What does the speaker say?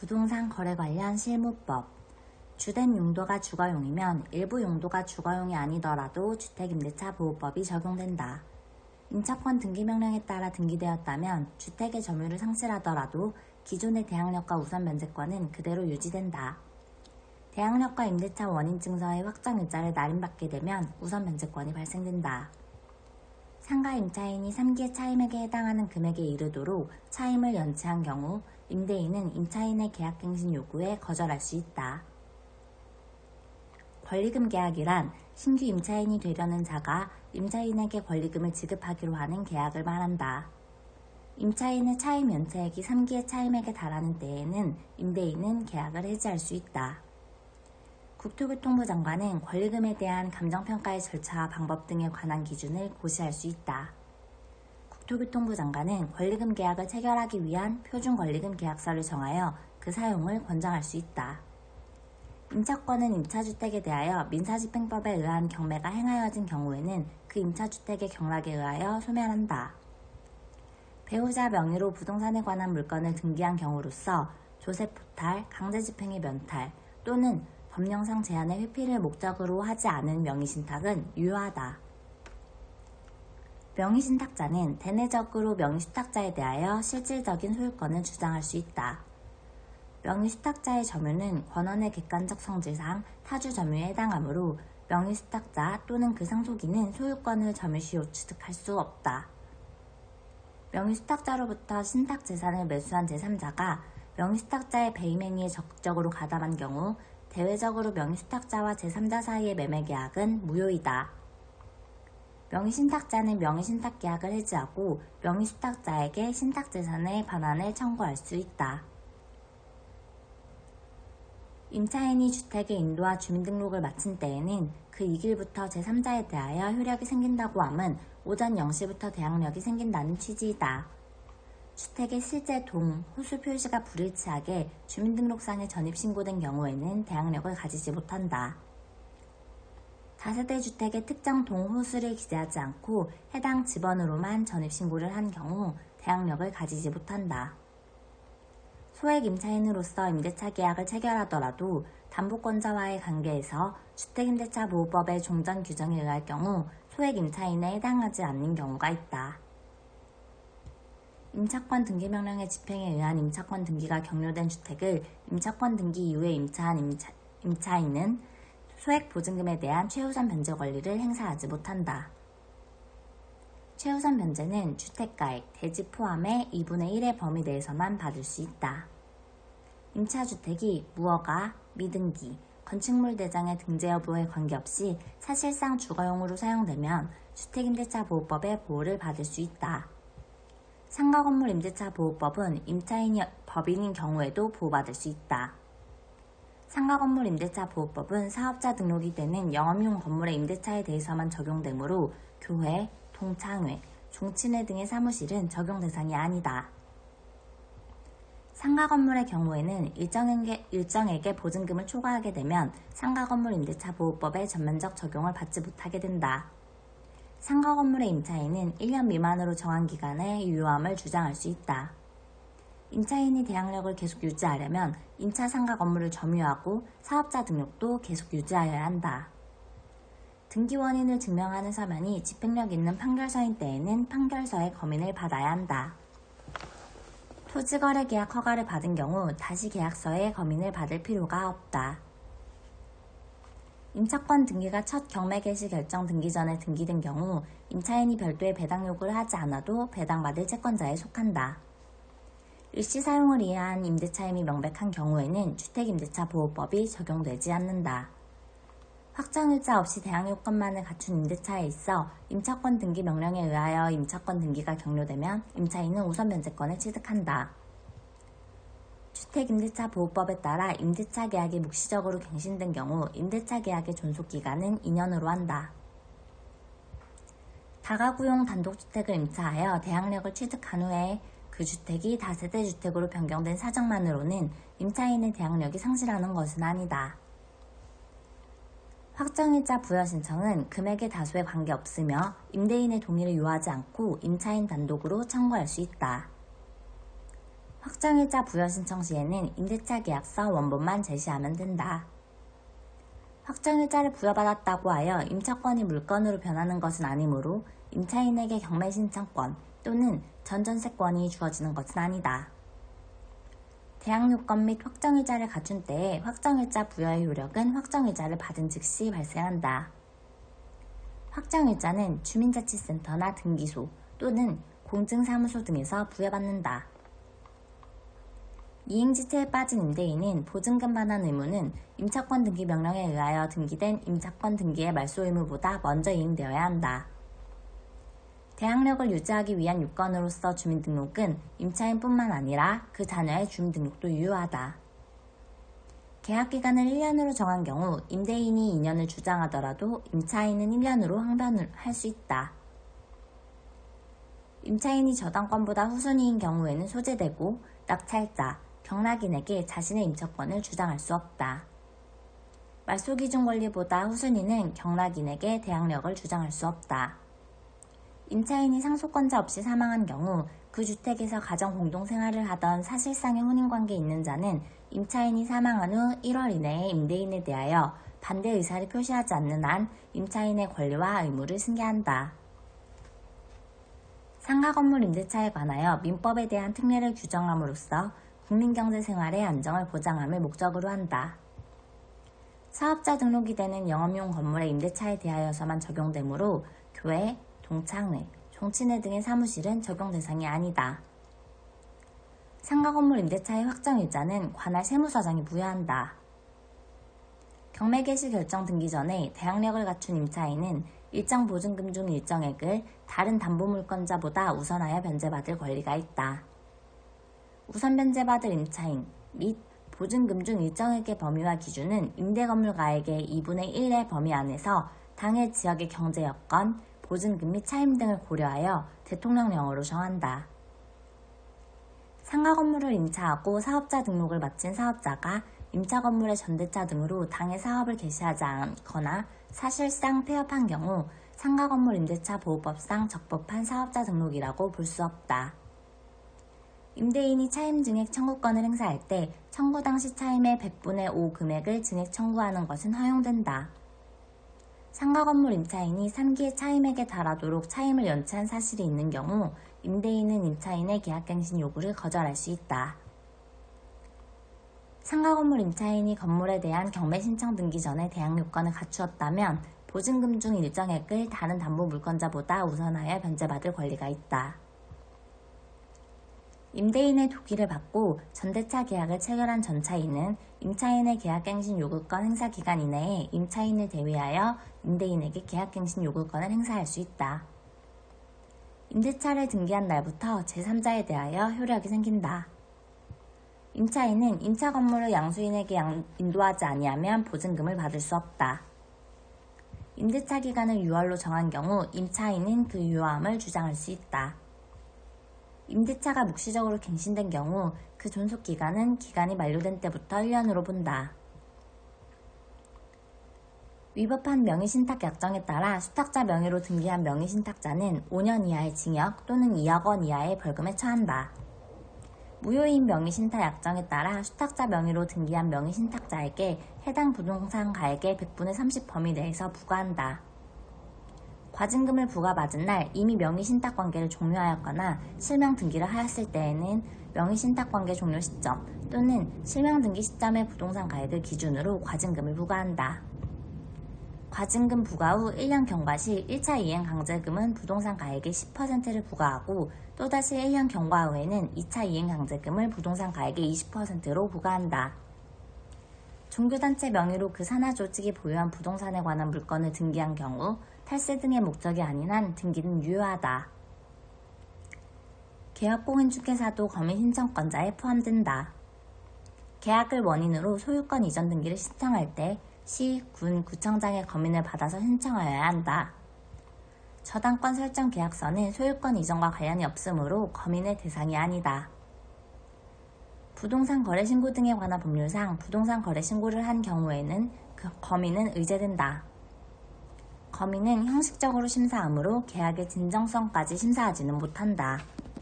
부동산 거래 관련 실무법. 주된 용도가 주거용이면 일부 용도가 주거용이 아니더라도 주택임대차보호법이 적용된다. 임차권 등기명령에 따라 등기되었다면 주택의 점유를 상실하더라도 기존의 대항력과 우선 면제권은 그대로 유지된다. 대항력과 임대차 원인증서의 확정일자를 날인받게 되면 우선 면제권이 발생된다. 상가 임차인이 3기의 차임액에 해당하는 금액에 이르도록 차임을 연체한 경우 임대인은 임차인의 계약갱신 요구에 거절할 수 있다. 권리금 계약이란 신규 임차인이 되려는 자가 임차인에게 권리금을 지급하기로 하는 계약을 말한다. 임차인의 차임 연체액이 3기의 차임액에 달하는 때에는 임대인은 계약을 해지할 수 있다. 국토교통부 장관은 권리금에 대한 감정평가의 절차와 방법 등에 관한 기준을 고시할 수 있다. 국토교통부 장관은 권리금 계약을 체결하기 위한 표준권리금 계약서를 정하여 그 사용을 권장할 수 있다. 임차권은 임차주택에 대하여 민사집행법에 의한 경매가 행하여진 경우에는 그 임차주택의 경락에 의하여 소멸한다. 배우자 명의로 부동산에 관한 물건을 등기한 경우로서 조세포탈, 강제집행의 면탈 또는 법령상 제한의 회피를 목적으로 하지 않은 명의신탁은 유효하다. 명의신탁자는 대내적으로 명의수탁자에 대하여 실질적인 소유권을 주장할 수 있다. 명의수탁자의 점유는 권원의 객관적 성질상 타주 점유에 해당하므로 명의수탁자 또는 그 상속인은 소유권을 점유시효 취득할 수 없다. 명의수탁자로부터 신탁재산을 매수한 제3자가 명의수탁자의 배임행위에 적극적으로 가담한 경우 대외적으로 명의수탁자와 제3자 사이의 매매계약은 무효이다. 명의신탁자는 명의신탁계약을 해지하고 명의수탁자에게 신탁재산의 반환을 청구할 수 있다. 임차인이 주택의 인도와 주민등록을 마친 때에는 그 2일부터 제3자에 대하여 효력이 생긴다고 함은 오전 0시부터 대항력이 생긴다는 취지이다. 주택의 실제 동, 호수 표시가 불일치하게 주민등록상에 전입신고된 경우에는 대항력을 가지지 못한다. 다세대 주택의 특정 동, 호수를 기재하지 않고 해당 지번으로만 전입신고를 한 경우 대항력을 가지지 못한다. 소액 임차인으로서 임대차 계약을 체결하더라도 담보권자와의 관계에서 주택임대차보호법의 종전 규정에 의할 경우 소액 임차인에 해당하지 않는 경우가 있다. 임차권 등기명령의 집행에 의한 임차권 등기가 격려된 주택을 임차권 등기 이후에 임차한 임차인은 소액 보증금에 대한 최우선 변제 권리를 행사하지 못한다. 최우선 변제는 주택가액, 대지 포함의 2분의 1의 범위 내에서만 받을 수 있다. 임차주택이 무허가, 미등기, 건축물 대장의 등재 여부에 관계없이 사실상 주거용으로 사용되면 주택임대차보호법의 보호를 받을 수 있다. 상가건물 임대차보호법은 임차인이 법인인 경우에도 보호받을 수 있다. 상가건물 임대차보호법은 사업자 등록이 되는 영업용 건물의 임대차에 대해서만 적용되므로 교회, 동창회, 종친회 등의 사무실은 적용 대상이 아니다. 상가건물의 경우에는 일정액의 보증금을 초과하게 되면 상가건물 임대차보호법의 전면적 적용을 받지 못하게 된다. 상가건물의 임차인은 1년 미만으로 정한 기간에 유효함을 주장할 수 있다. 임차인이 대항력을 계속 유지하려면 임차 상가 건물을 점유하고 사업자 등록도 계속 유지하여야 한다. 등기 원인을 증명하는 서면이 집행력 있는 판결서인 때에는 판결서의 검인을 받아야 한다. 토지거래 계약 허가를 받은 경우 다시 계약서에 검인을 받을 필요가 없다. 임차권 등기가 첫 경매 개시 결정 등기 전에 등기된 경우 임차인이 별도의 배당 요구를 하지 않아도 배당받을 채권자에 속한다. 일시 사용을 위한 임대차임이 명백한 경우에는 주택임대차보호법이 적용되지 않는다. 확정일자 없이 대항요건만을 갖춘 임대차에 있어 임차권 등기 명령에 의하여 임차권 등기가 격려되면 임차인은 우선 면제권을 취득한다. 주택임대차보호법에 따라 임대차 계약이 묵시적으로 갱신된 경우 임대차 계약의 존속기간은 2년으로 한다. 다가구용 단독주택을 임차하여 대항력을 취득한 후에 그 주택이 다세대 주택으로 변경된 사정만으로는 임차인의 대항력이 상실하는 것은 아니다. 확정일자 부여 신청은 금액의 다소에 관계없으며 임대인의 동의를 요하지 않고 임차인 단독으로 청구할 수 있다. 확정일자 부여 신청 시에는 임대차 계약서 원본만 제시하면 된다. 확정일자를 부여받았다고 하여 임차권이 물건으로 변하는 것은 아니므로 임차인에게 경매 신청권 또는 전전세권이 주어지는 것은 아니다. 대항 요건 및 확정일자를 갖춘 때에 확정일자 부여의 효력은 확정일자를 받은 즉시 발생한다. 확정일자는 주민자치센터나 등기소 또는 공증사무소 등에서 부여받는다. 이행지체에 빠진 임대인은 보증금 반환 의무는 임차권 등기 명령에 의하여 등기된 임차권 등기의 말소 의무보다 먼저 이행되어야 한다. 대항력을 유지하기 위한 요건으로서 주민등록은 임차인뿐만 아니라 그 자녀의 주민등록도 유효하다. 계약기간을 1년으로 정한 경우 임대인이 2년을 주장하더라도 임차인은 1년으로 항변을 할 수 있다. 임차인이 저당권보다 후순위인 경우에는 소재되고 낙찰자, 경락인에게 자신의 임차권을 주장할 수 없다. 말소기준 권리보다 후순위는 경락인에게 대항력을 주장할 수 없다. 임차인이 상속권자 없이 사망한 경우 그 주택에서 가정 공동생활을 하던 사실상의 혼인관계에 있는 자는 임차인이 사망한 후 1월 이내에 임대인에 대하여 반대 의사를 표시하지 않는 한 임차인의 권리와 의무를 승계한다. 상가건물 임대차에 관하여 민법에 대한 특례를 규정함으로써 국민경제생활의 안정을 보장함을 목적으로 한다. 사업자 등록이 되는 영업용 건물의 임대차에 대하여서만 적용되므로 교회, 동창회, 종친회 등의 사무실은 적용 대상이 아니다. 상가건물 임대차의 확정일자는 관할 세무서장이 부여한다. 경매 개시 결정 등기 전에 대항력을 갖춘 임차인은 일정 보증금 중 일정액을 다른 담보물권자보다 우선하여 변제받을 권리가 있다. 우선 변제받을 임차인 및 보증금 중 일정액의 범위와 기준은 임대건물가액의 2분의 1의 범위 안에서 당해 지역의 경제 여건, 보증금 및 차임 등을 고려하여 대통령령으로 정한다. 상가건물을 임차하고 사업자 등록을 마친 사업자가 임차건물의 전대차 등으로 당해 사업을 개시하지 않거나 사실상 폐업한 경우 상가건물 임대차 보호법상 적법한 사업자 등록이라고 볼 수 없다. 임대인이 차임 증액 청구권을 행사할 때 청구 당시 차임의 100분의 5 금액을 증액 청구하는 것은 허용된다. 상가건물 임차인이 3기의 차임액에 달하도록 차임을 연체한 사실이 있는 경우 임대인은 임차인의 계약갱신 요구를 거절할 수 있다. 상가건물 임차인이 건물에 대한 경매 신청 등기 전에 대항 요건을 갖추었다면 보증금 중 일정액을 다른 담보물권자보다 우선하여 변제받을 권리가 있다. 임대인의 동의를 받고 전대차 계약을 체결한 전차인은 임차인의 계약갱신 요구권 행사 기간 이내에 임차인을 대위하여 임대인에게 계약갱신 요구권을 행사할 수 있다. 임대차를 등기한 날부터 제3자에 대하여 효력이 생긴다. 임차인은 임차 건물을 양수인에게 인도하지 아니하면 보증금을 받을 수 없다. 임대차 기간을 6월로 정한 경우 임차인은 그 유효함을 주장할 수 있다. 임대차가 묵시적으로 갱신된 경우 그 존속기간은 기간이 만료된 때부터 1년으로 본다. 위법한 명의신탁 약정에 따라 수탁자 명의로 등기한 명의신탁자는 5년 이하의 징역 또는 2억 원 이하의 벌금에 처한다. 무효인 명의신탁 약정에 따라 수탁자 명의로 등기한 명의신탁자에게 해당 부동산 가액의 100분의 30 범위 내에서 부과한다. 과징금을 부과받은 날 이미 명의신탁관계를 종료하였거나 실명등기를 하였을 때에는 명의신탁관계 종료 시점 또는 실명등기 시점의 부동산 가액을 기준으로 과징금을 부과한다. 과징금 부과 후 1년 경과 시 1차 이행 강제금은 부동산 가액의 10%를 부과하고 또다시 1년 경과 후에는 2차 이행 강제금을 부동산 가액의 20%로 부과한다. 종교단체 명의로 그 산하조직이 보유한 부동산에 관한 물건을 등기한 경우 탈세 등의 목적이 아닌 한 등기는 유효하다. 계약공인중개사도 거민신청권자에 포함된다. 계약을 원인으로 소유권 이전 등기를 신청할 때 시, 군, 구청장의 검인을 받아서 신청하여야 한다. 저당권 설정 계약서는 소유권 이전과 관련이 없으므로 검인의 대상이 아니다. 부동산 거래 신고 등에 관한 법률상 부동산 거래 신고를 한 경우에는 그 검인은 의제된다. 검인은 형식적으로 심사하므로 계약의 진정성까지 심사하지는 못한다.